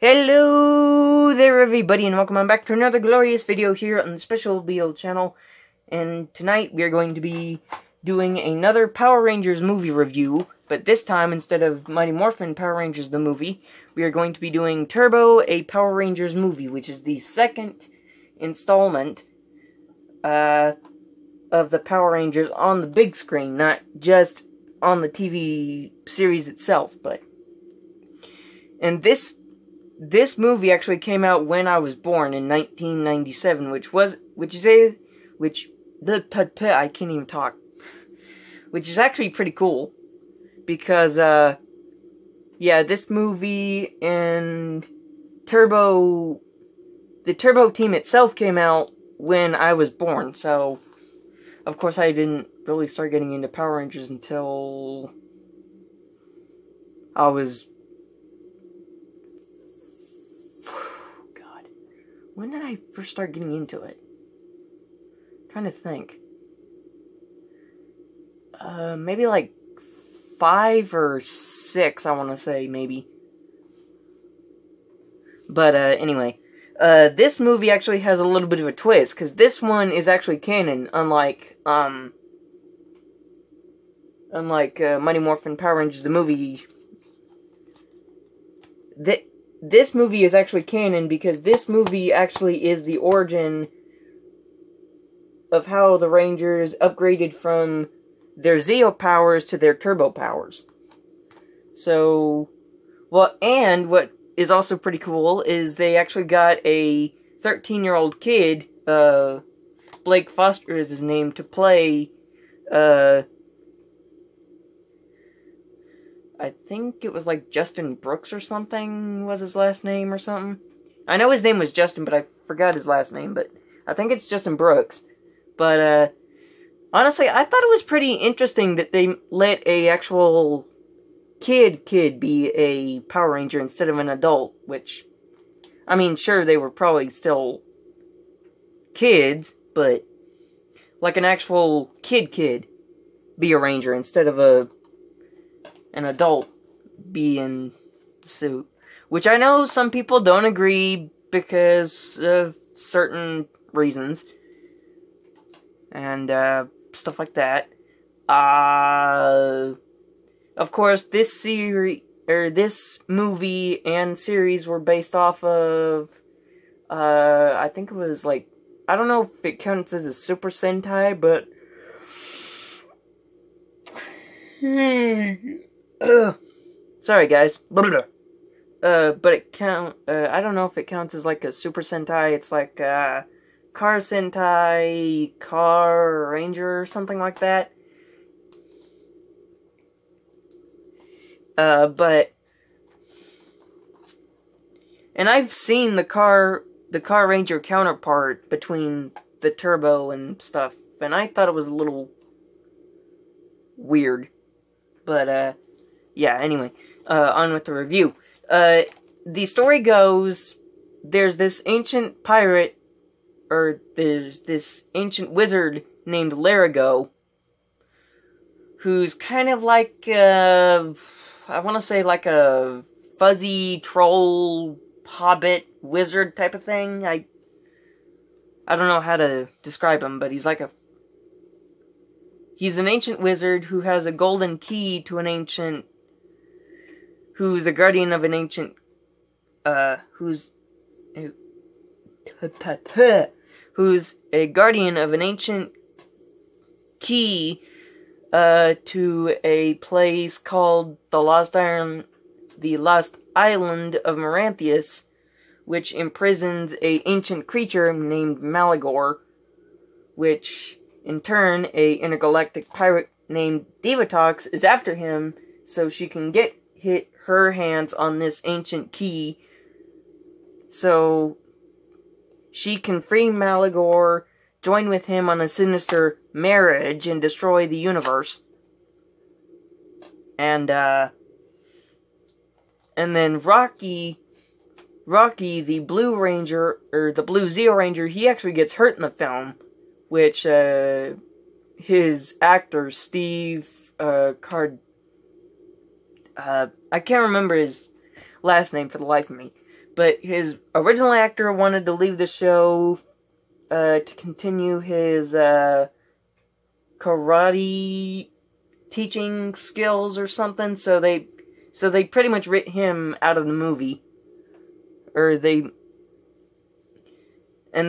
Hello there everybody, and welcome on back to another glorious video here on the Special Beal channel. And tonight we are going to be doing another Power Rangers movie review, but this time instead of Mighty Morphin Power Rangers the movie, we are going to be doing Turbo, a Power Rangers movie, which is the second installment of the Power Rangers on the big screen, not just on the TV series itself, but... And this movie actually came out when I was born in 1997, I can't even talk. Which is actually pretty cool, because, yeah, this movie and the Turbo team itself came out when I was born, so, of course I didn't really start getting into Power Rangers until I was... When did I first start getting into it? I'm trying to think. Maybe like 5 or 6, I want to say, maybe. But, anyway. This movie actually has a little bit of a twist, because this one is actually canon, unlike Mighty Morphin Power Rangers, the movie. This movie is actually canon because this movie actually is the origin of how the Rangers upgraded from their Zeo powers to their Turbo powers. So, well, and what is also pretty cool is they actually got a 13-year-old kid, Blake Foster is his name, to play, I think it was like Justin Brooks or something was his last name or something. I know his name was Justin, but I forgot his last name, but I think it's Justin Brooks. But, honestly, I thought it was pretty interesting that they let a actual kid be a Power Ranger instead of an adult, which, I mean, sure, they were probably still kids, but like an actual kid be a Ranger instead of an adult be in the suit. Which I know some people don't agree because of certain reasons. And, stuff like that. Of course, this movie and series were based off of, I think it was like, I don't know if it counts as a Super Sentai, but... sorry guys. But it I don't know if it counts as like a Super Sentai. It's like Car Sentai, Car Ranger, or something like that. But and I've seen the Car Ranger counterpart between the Turbo and stuff, and I thought it was a little weird. But yeah, anyway, on with the review. The story goes, there's this ancient pirate, or there's this ancient wizard named Larigo, who's kind of like, I want to say like a fuzzy troll, hobbit, wizard type of thing. I don't know how to describe him, but he's like he's an ancient wizard who has a golden key to who's the guardian of an ancient, who's a guardian of an ancient key, to a place called the Lost Island of Maranthius, which imprisons a ancient creature named Malagor, which, in turn, a intergalactic pirate named Divatox is after him, so she can get her hands on this ancient key, so she can free Malagor, join with him on a sinister marriage, and destroy the universe. And then Rocky, the Blue Ranger, or the Blue Zeo Ranger, he actually gets hurt in the film, which, his actor, Steve, I can't remember his last name for the life of me, but his original actor wanted to leave the show to continue his karate teaching skills or something, so they pretty much writ him out of the movie. And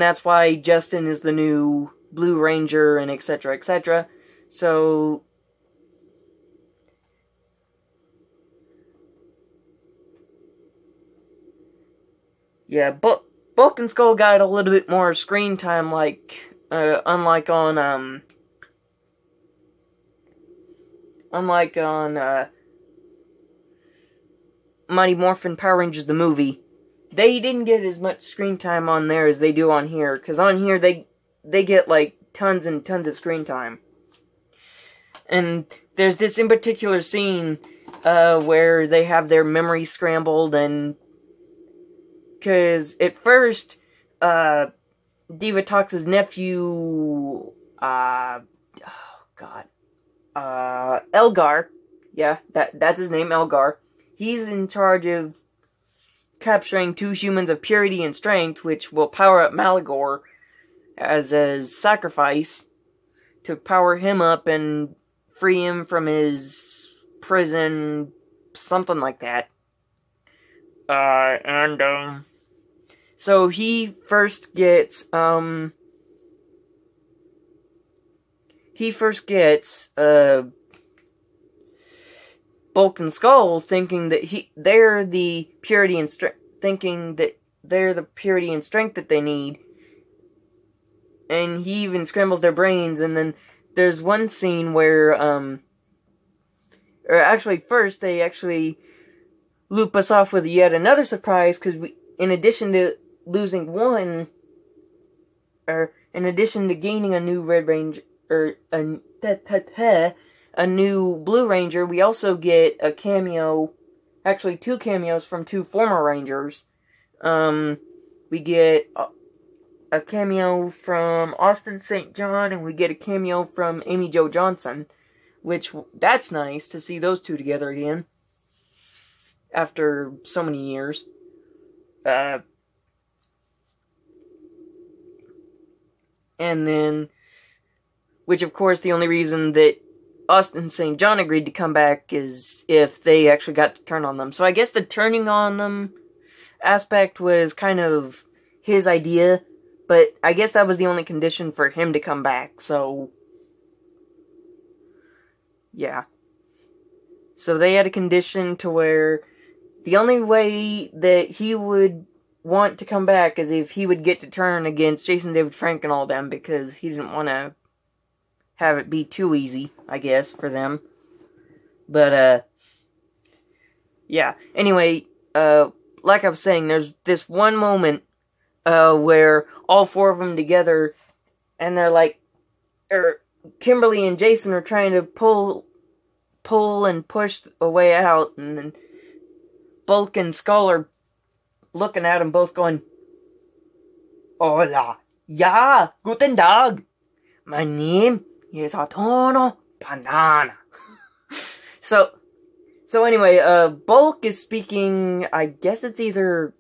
that's why Justin is the new Blue Ranger, and etc., etc. So, yeah, Bulk and Skull got a little bit more screen time, unlike on Mighty Morphin Power Rangers the movie. They didn't get as much screen time on there as they do on here, because on here they get like tons and tons of screen time. And there's this in particular scene where they have their memory scrambled, and because at first Divatox's nephew, Elgar, yeah, that's his name, Elgar. He's in charge of capturing 2 humans of purity and strength, which will power up Malagor as a sacrifice to power him up and free him from his prison, something like that. So he first gets, Bulk and Skull thinking that they're the purity and strength, that they need, and he even scrambles their brains. And then there's one scene where, first they actually loop us off with yet another surprise, because in addition to losing one, or in addition to gaining a new Red Ranger, or a new Blue Ranger, we also get a cameo, actually 2 cameos from 2 former Rangers. We get a cameo from Austin St. John, and we get a cameo from Amy Jo Johnson, which, that's nice to see those 2 together again, after so many years. And then, which of course the only reason that Austin St. John agreed to come back is if they actually got to turn on them. So I guess the turning on them aspect was kind of his idea, but I guess that was the only condition for him to come back, so yeah. So they had a condition to where the only way that he would want to come back is if he would get to turn against Jason David Frank and all them, because he didn't want to have it be too easy, I guess, for them. But, yeah. Anyway, like I was saying, there's this one moment, where all 4 of them together, and they're like, Kimberly and Jason are trying to pull and push a way out, and then Bulk and Skull are looking at them both going, "Hola, ja, guten Tag. My name is Antonio Banana." So anyway, Bulk is speaking, I guess it's either,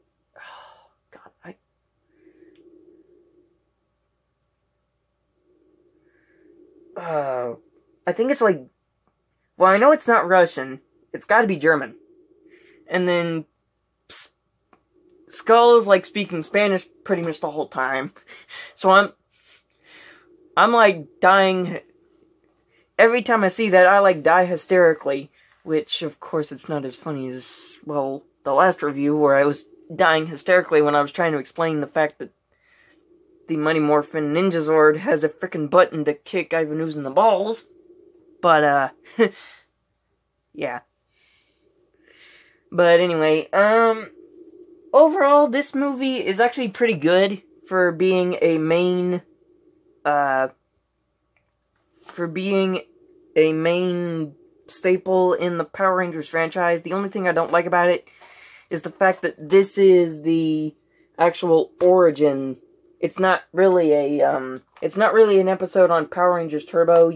I think it's like, well, I know it's not Russian. It's gotta be German. And then Skull is like speaking Spanish pretty much the whole time. So I'm like dying. Every time I see that, I like die hysterically. Which, of course, it's not as funny as, well, the last review where I was dying hysterically when I was trying to explain the fact that the Mighty Morphin Ninja Zord has a frickin' button to kick Ivan Ooze in the balls. But, yeah. But anyway, overall, this movie is actually pretty good for being a main staple in the Power Rangers franchise. The only thing I don't like about it is the fact that this is the actual origin. It's not really an episode on Power Rangers Turbo.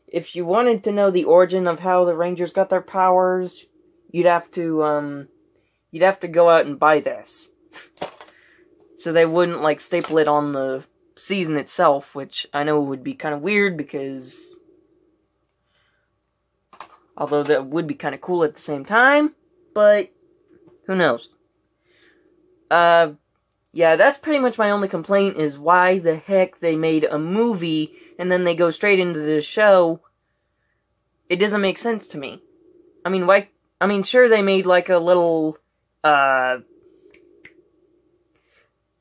If you wanted to know the origin of how the Rangers got their powers, you'd have to you'd have to go out and buy this. So they wouldn't, like, staple it on the season itself, which I know would be kind of weird because... Although that would be kind of cool at the same time, but who knows. Yeah, that's pretty much my only complaint is why the heck they made a movie and then they go straight into the show. It doesn't make sense to me. I mean, why? I mean, sure, they made like a little,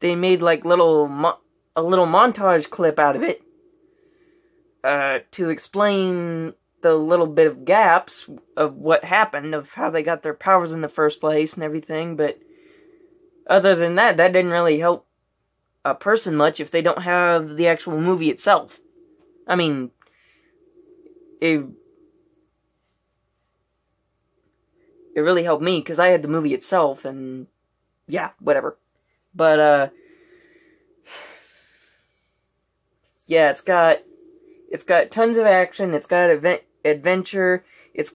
they made like a little montage clip out of it, to explain the little bit of gaps of what happened, of how they got their powers in the first place and everything, but other than that, that didn't really help a person much if they don't have the actual movie itself. I mean, it really helped me, because I had the movie itself, and yeah, whatever. But, yeah, it's got tons of action, it's got adventure, it's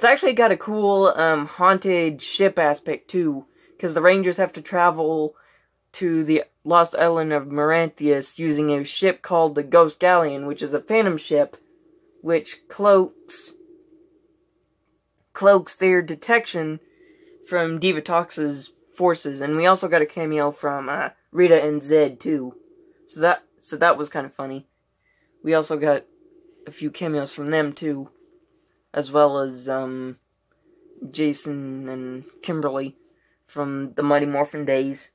actually got a cool, haunted ship aspect, too, because the Rangers have to travel to the lost island of Maranthius using a ship called the Ghost Galleon, which is a phantom ship, which cloaks their detection from Divatox's forces. And we also got a cameo from Rita and Zed, too. So that was kind of funny. We also got a few cameos from them, too. As well as Jason and Kimberly from the Mighty Morphin days.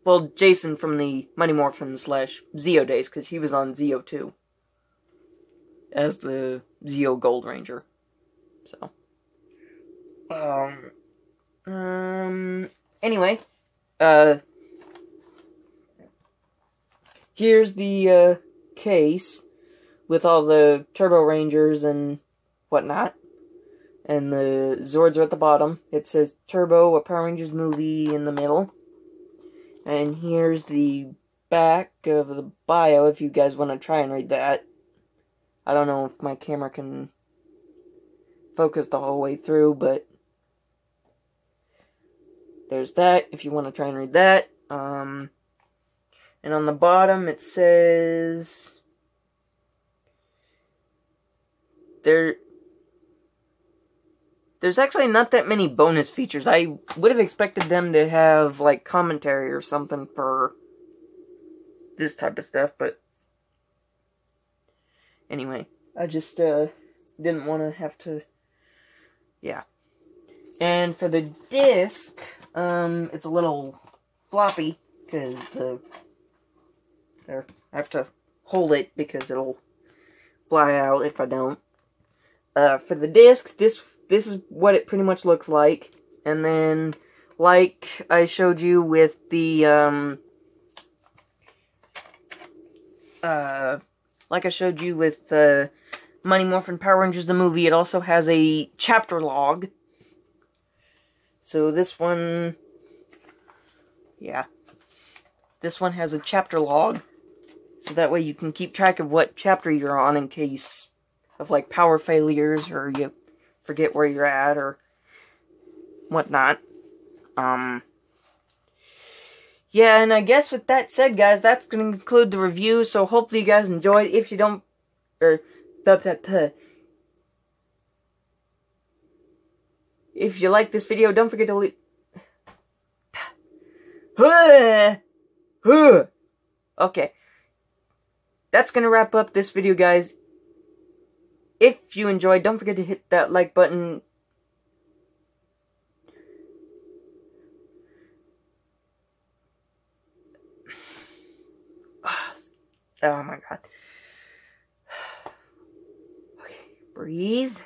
Well, Jason from the Mighty Morphin / Zeo days, because he was on Zeo too. As the Zeo Gold Ranger. So. Anyway. Here's the, case with all the Turbo Rangers and whatnot. And the Zords are at the bottom. It says Turbo, a Power Rangers movie in the middle. And here's the back of the bio if you guys want to try and read that. I don't know if my camera can focus the whole way through, but there's that if you want to try and read that. And on the bottom it says There's actually not that many bonus features. I would have expected them to have, like, commentary or something for this type of stuff, but anyway, I just, didn't want to have to, yeah. And for the disc, it's a little floppy, because I have to hold it, because it'll fly out if I don't. For the disc, this is what it pretty much looks like. And then, like I showed you with the, Mighty Morphin Power Rangers the movie, it also has a chapter log. So this one, yeah. This one has a chapter log. So that way you can keep track of what chapter you're on in case of, like, power failures, or you forget where you're at, or whatnot. Yeah, and I guess with that said, guys, that's going to conclude the review, so hopefully you guys enjoyed. If you don't, if you like this video, don't forget to leave... Okay. That's going to wrap up this video, guys. If you enjoyed, don't forget to hit that like button. Oh my god. Okay, breathe.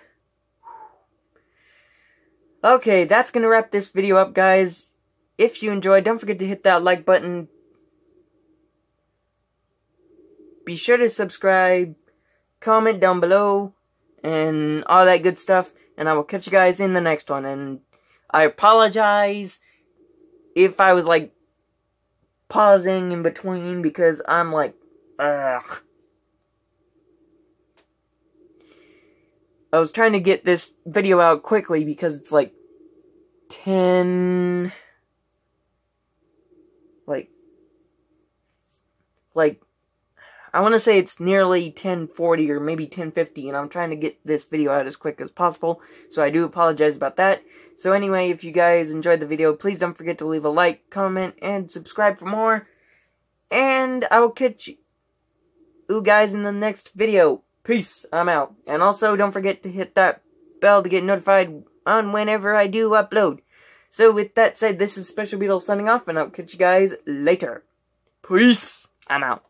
Okay, that's gonna wrap this video up, guys. If you enjoyed, don't forget to hit that like button. Be sure to subscribe, comment down below, and all that good stuff. And I will catch you guys in the next one. And I apologize if I was, like, pausing in between, because I'm like, ugh. I was trying to get this video out quickly because it's like 10... Like, I want to say it's nearly 10:40 or maybe 10:50, and I'm trying to get this video out as quick as possible, so I do apologize about that. So anyway, if you guys enjoyed the video, please don't forget to leave a like, comment, and subscribe for more. And I will catch you guys in the next video. Peace, I'm out. And also, don't forget to hit that bell to get notified on whenever I do upload. So with that said, this is Special Beetle signing off, and I'll catch you guys later. Peace, I'm out.